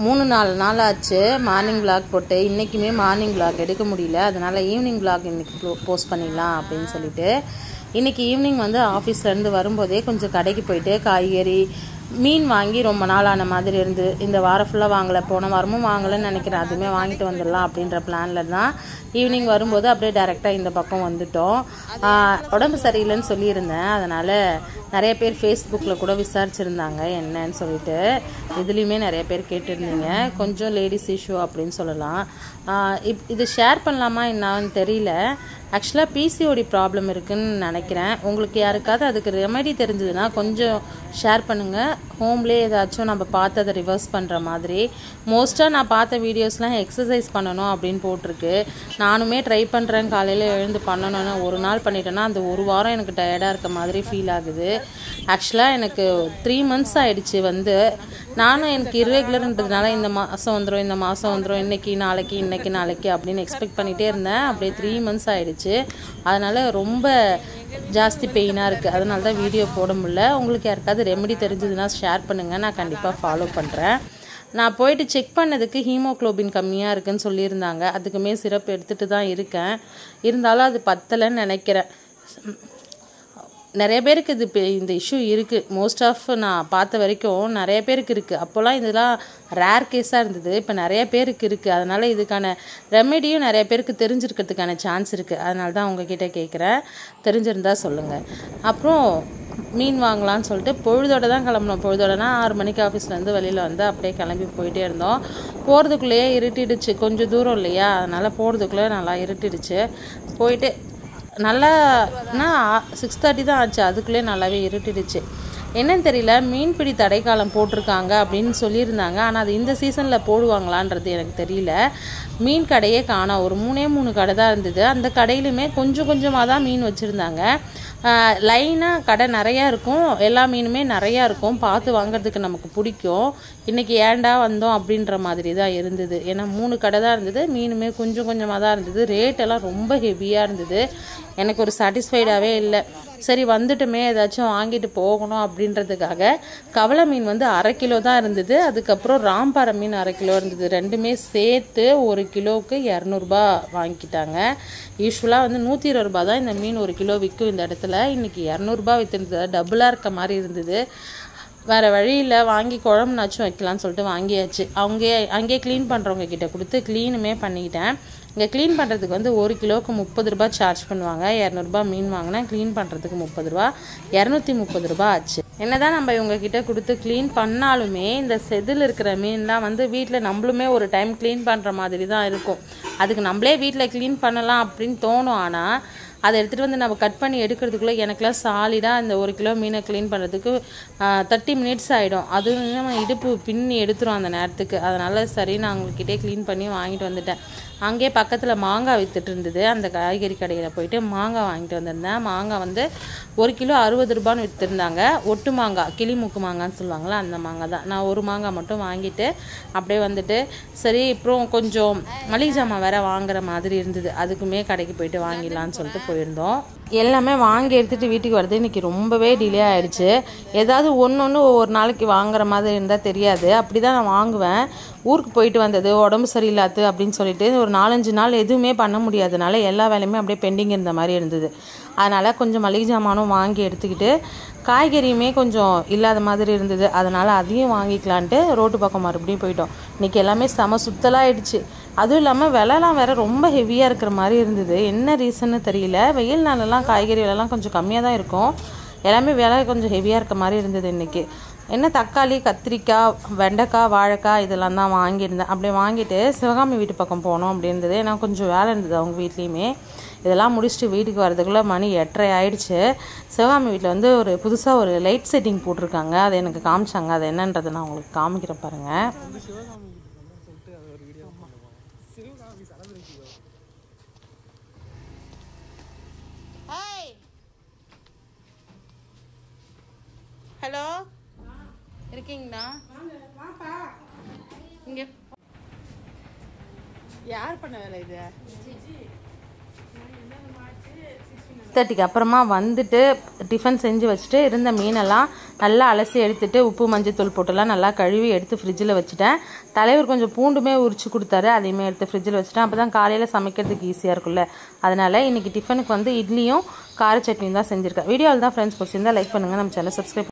3-4 நாள் ஆச்சு morning vlog போட்டு. இன்றைக்குமே மார்னிங் vlog எடுக்க முடியல, அதனால் ஈவினிங் vlog இன்றைக்கி போஸ்ட் பண்ணிடலாம் அப்படின்னு சொல்லிட்டு இன்றைக்கி ஈவினிங் வந்து ஆஃபீஸ்லேருந்து வரும்போதே கொஞ்சம் கடைக்கு போயிட்டு காய்கறி மீன் வாங்கி ரொம்ப நாள் ஆன மாதிரி இருந்து இந்த வாரம் ஃபுல்லாக வாங்கலை, போன வாரமும் வாங்கலைன்னு நினைக்கிறேன். அதுவுமே வாங்கிட்டு வந்துடலாம் அப்படின்ற பிளானில் தான் ஈவினிங் வரும்போது அப்படியே டைரெக்டாக இந்த பக்கம் வந்துட்டோம். உடம்பு சரியில்லைன்னு சொல்லியிருந்தேன், அதனால் நிறைய பேர் ஃபேஸ்புக்கில் கூட விசாரிச்சுருந்தாங்க என்னன்னு சொல்லிட்டு. இதுலேயுமே நிறைய பேர் கேட்டிருந்தீங்க. கொஞ்சம் லேடிஸ் இஷ்யூ அப்படின்னு சொல்லலாம். இது ஷேர் பண்ணலாமா என்னான்னு தெரியல. ஆக்சுவலாக பிசிஓடி ப்ராப்ளம் இருக்குதுன்னு நினைக்கிறேன். உங்களுக்கு யாருக்காவது அதுக்கு ரெமெடி தெரிஞ்சதுன்னா கொஞ்சம் ஷேர் பண்ணுங்கள். ஹோம்லேயே ஏதாச்சும் நம்ம பார்த்து அதை ரிவர்ஸ் பண்ணுற மாதிரி. மோஸ்ட்டாக நான் பார்த்த வீடியோஸ்லாம் எக்ஸசைஸ் பண்ணணும் அப்படின்னு போட்டிருக்கு. நானுமே ட்ரை பண்ணுறேன், காலையில் எழுந்து பண்ணணும்னு. ஒரு நாள் பண்ணிட்டேன்னா அந்த ஒரு வாரம் எனக்கு டயர்டாக இருக்க மாதிரி ஃபீல் ஆகுது. ஆக்சுவலாக எனக்கு 3 months ஆகிடுச்சு வந்து. நானும் எனக்கு இர்ரெகுலர்ன்றதுனால இந்த மாதம் வந்துடும், இந்த மாதம் வந்துடும், இன்றைக்கி நாளைக்கு அப்படின்னு எக்ஸ்பெக்ட் பண்ணிகிட்டே இருந்தேன். அப்படியே 3 months ஆகிடுச்சு. அதனால் ரொம்ப ஜாஸ்தி பெயினாக இருக்குது. அதனால தான் வீடியோ போட முடியல. உங்களுக்கு யாருக்காவது ரெமெடி தெரிஞ்சதுன்னா ஷேர் பண்ணுங்கள், நான் கண்டிப்பாக ஃபாலோ பண்ணுறேன். நான் போயிட்டு செக் பண்ணதுக்கு ஹீமோக்ளோபின் கம்மியாக இருக்குதுன்னு சொல்லியிருந்தாங்க. அதுக்குமே சிரப் எடுத்துகிட்டு தான் இருக்கேன். இருந்தாலும் அது பத்தலைன்னு நினைக்கிறேன். நிறைய பேருக்கு இந்த இஷ்யூ இருக்குது. மோஸ்ட் ஆஃப் நான் பார்த்த வரைக்கும் நிறைய பேருக்கு இருக்குது. அப்போல்லாம் இதெல்லாம் ரேர் கேஸாக இருந்தது, இப்போ நிறைய பேருக்கு இருக்குது. அதனால் இதுக்கான ரெமெடியும் நிறைய பேருக்கு தெரிஞ்சிருக்கிறதுக்கான சான்ஸ் இருக்குது. அதனால தான் உங்ககிட்ட கேட்குறேன், தெரிஞ்சிருந்தால் சொல்லுங்கள். அப்புறம் மீன் வாங்கலான்னு சொல்லிட்டு பொழுதோட தான் கிளம்புனோம். பொழுதோடனா 6 மணிக்கு ஆஃபீஸ்லேருந்து வெளியில் வந்து அப்படியே கிளம்பி போயிட்டே இருந்தோம். போகிறதுக்குள்ளேயே இருட்டிடுச்சு, கொஞ்சம் தூரம் இல்லையா, அதனால் போகிறதுக்குள்ளே நல்லா இருட்டிடுச்சு. போயிட்டு நல்லானா 6:30 தான் ஆச்சு. அதுக்குள்ளே நல்லாவே இருட்டிடுச்சு. என்னன்னு தெரியல, மீன்பிடி தடைக்காலம் போட்டிருக்காங்க அப்படின்னு சொல்லியிருந்தாங்க. ஆனால் அது இந்த சீசனில் போடுவாங்களான்றது எனக்கு தெரியல. மீன் கடையே காணோம். ஒரு 3 கடை தான் இருந்தது. அந்த கடையிலுமே கொஞ்சம் கொஞ்சமாக தான் மீன் வச்சுருந்தாங்க. லைனாக கடை நிறையா இருக்கும், எல்லா மீனுமே நிறையா இருக்கும். பார்த்து வாங்கிறதுக்கு நமக்கு பிடிக்கும். இன்றைக்கி ஏண்டா வந்தோம் அப்படின்ற மாதிரி தான் இருந்தது. ஏன்னா 3 கடை தான் இருந்தது, மீனுமே கொஞ்சம் கொஞ்சமாக தான் இருந்தது. ரேட்டெல்லாம் ரொம்ப ஹெவியாக இருந்தது. எனக்கு ஒரு சாட்டிஸ்ஃபைடாகவே இல்லை. சரி வந்துட்டுமே ஏதாச்சும் வாங்கிட்டு போகணும் அப்படின்றதுக்காக கவலை மீன் வந்து 1/2 கிலோ தான் இருந்தது. அதுக்கப்புறம் ராம்பாறை மீன் 1/2 கிலோ இருந்தது. ரெண்டுமே சேர்த்து 1 கிலோவுக்கு 200 வாங்கிக்கிட்டாங்க. யூஸ்வலாக வந்து 120 தான் இந்த மீன் 1 கிலோ விற்கும் இந்த இடத்துல. இன்றைக்கி 200 விற்றுருந்தது. டபுளாக இருக்க மாதிரி இருந்தது. வேறு வழியில் வாங்கி குழம்புனாச்சும் வைக்கலான்னு சொல்லிட்டு வாங்கியாச்சு. அங்கேயே க்ளீன் பண்ணுறவங்க கிட்ட கொடுத்து க்ளீனுமே பண்ணிக்கிட்டேன். இங்கே க்ளீன் பண்ணுறதுக்கு வந்து 1 கிலோவுக்கு 30 சார்ஜ் பண்ணுவாங்க. 200 மீன் வாங்கினேன், க்ளீன் பண்ணுறதுக்கு 30, 230 ஆச்சு. என்ன தான் நம்ம இவங்கக்கிட்ட கொடுத்து க்ளீன் பண்ணாலுமே இந்த செதில் இருக்கிற மீன்லாம் வந்து வீட்டில் நம்மளுமே ஒரு டைம் க்ளீன் பண்ணுற மாதிரி தான் இருக்கும். அதுக்கு நம்மளே வீட்டில் க்ளீன் பண்ணலாம் அப்படின்னு தோணும். ஆனால் அதை எடுத்துகிட்டு வந்து நம்ம கட் பண்ணி எடுக்கிறதுக்குள்ளே எனக்குலாம் சாலிடாக அந்த 1 கிலோ மீனை க்ளீன் பண்ணுறதுக்கு 30 minutes ஆகிடும். அதுவும் நம்ம இடுப்பு பின்னி எடுத்துரும் அந்த நேரத்துக்கு. அதனால் சரி நான் அவங்கக்கிட்டே க்ளீன் பண்ணி வாங்கிட்டு வந்துட்டேன். அங்கேயே பக்கத்தில் மாங்காய் விற்றுட்டு இருந்தது. அந்த காய்கறி கடையில் போயிட்டு மாங்காய் வாங்கிட்டு வந்திருந்தேன். மாங்காய் வந்து 1 கிலோ 60 விற்றுருந்தாங்க. ஒட்டு மாங்காய், கிளிமுக்கு மாங்கான்னு சொல்லுவாங்களா, அந்த மாங்காய் தான். நான் ஒரு மாங்காய் மட்டும் வாங்கிட்டு அப்படியே வந்துட்டு சரி அப்புறம் கொஞ்சம் மளிகை ஜாமான் வேறு வாங்குற மாதிரி இருந்தது. அதுக்குமே கடைக்கு போயிட்டு வாங்கிடலான்னு சொல்லிட்டு போயிருந்தோம். எல்லாமே வாங்கி எடுத்துகிட்டு வீட்டுக்கு வரது இன்றைக்கி ரொம்பவே டிலே ஆகிடுச்சு. ஏதாவது ஒன்று ஒவ்வொரு நாளைக்கு வாங்குற மாதிரி இருந்தால் தெரியாது, அப்படி தான் நான் வாங்குவேன். ஊருக்கு போயிட்டு வந்தது, உடம்பு சரியில்லாது அப்படின்னு சொல்லிட்டு ஒரு 4-5 நாள் எதுவுமே பண்ண முடியாதனால எல்லா வேலையுமே அப்படியே பெண்டிங் இருந்த மாதிரி இருந்தது. அதனால் கொஞ்சம் மளிகை ஜாமானும் வாங்கி எடுத்துக்கிட்டு காய்கறியுமே கொஞ்சம் இல்லாத மாதிரி இருந்தது. அதனால் அதையும் வாங்கிக்கலான்ட்டு ரோட்டு பக்கம் மறுபடியும் போயிட்டோம். இன்றைக்கி எல்லாமே செம சுத்தலாகிடுச்சு. அதுவும் இல்லாமல் விலைலாம் வேறு ரொம்ப ஹெவியாக இருக்கிற மாதிரி இருந்தது. என்ன ரீசன்னு தெரியல. வெயில் நாளெல்லாம் காய்கறி விலைலாம் கொஞ்சம் கம்மியாக தான் இருக்கும். எல்லாமே விலை கொஞ்சம் ஹெவியாக இருக்க மாதிரி இருந்தது இன்றைக்கி. என்ன தக்காளி, கத்திரிக்காய், வெண்டைக்காய், வாழைக்காய் இதெல்லாம் தான் வாங்கியிருந்தேன். அப்படியே வாங்கிட்டு சிவகாமி வீட்டு பக்கம் போனோம் அப்படின்றது. ஏன்னா கொஞ்சம் வேலை இருந்தது அவங்க வீட்லேயுமே. இதெல்லாம் முடிச்சுட்டு வீட்டுக்கு வரதுக்குள்ளே மணி 8:30 ஆகிடுச்சு. சிவகாமி வீட்டில் வந்து ஒரு புதுசாக ஒரு லைட் செட்டிங் போட்டிருக்காங்க. அதை எனக்கு காமிச்சாங்க. அது என்னன்றதை நான் உங்களுக்கு காமிக்கிறேன் பாருங்கள். ஹலோ, இருக்கீங்களா? இங்கே யார் பண்ண வேலை இது? 6:30க்கு அப்புறமா வந்துட்டு டிஃபன் செஞ்சு வச்சுட்டு இருந்த மீனெல்லாம் நல்லா அலசி எடுத்துட்டு உப்பு மஞ்சத்தூள் போட்டுலாம் நல்லா கழுவி எடுத்து ஃப்ரிட்ஜில் வச்சுட்டேன். தலைவர் கொஞ்சம் பூண்டுமே உரிச்சு கொடுத்தாரு, அதையுமே எடுத்து ஃப்ரிட்ஜில் வச்சுட்டேன். அப்போ தான் காலையில் சமைக்கிறதுக்கு ஈஸியாக இருக்கும்ல. அதனால் இன்றைக்கி டிஃபனுக்கு வந்து இட்லியும் கார சட்னியும் தான் செஞ்சுருக்கேன். வீடியோவில் தான் ஃப்ரெண்ட்ஸ் பிடிச்சிருந்தா லைக் பண்ணுங்கள், நம்ம சேனல் சப்ஸ்கிரைப்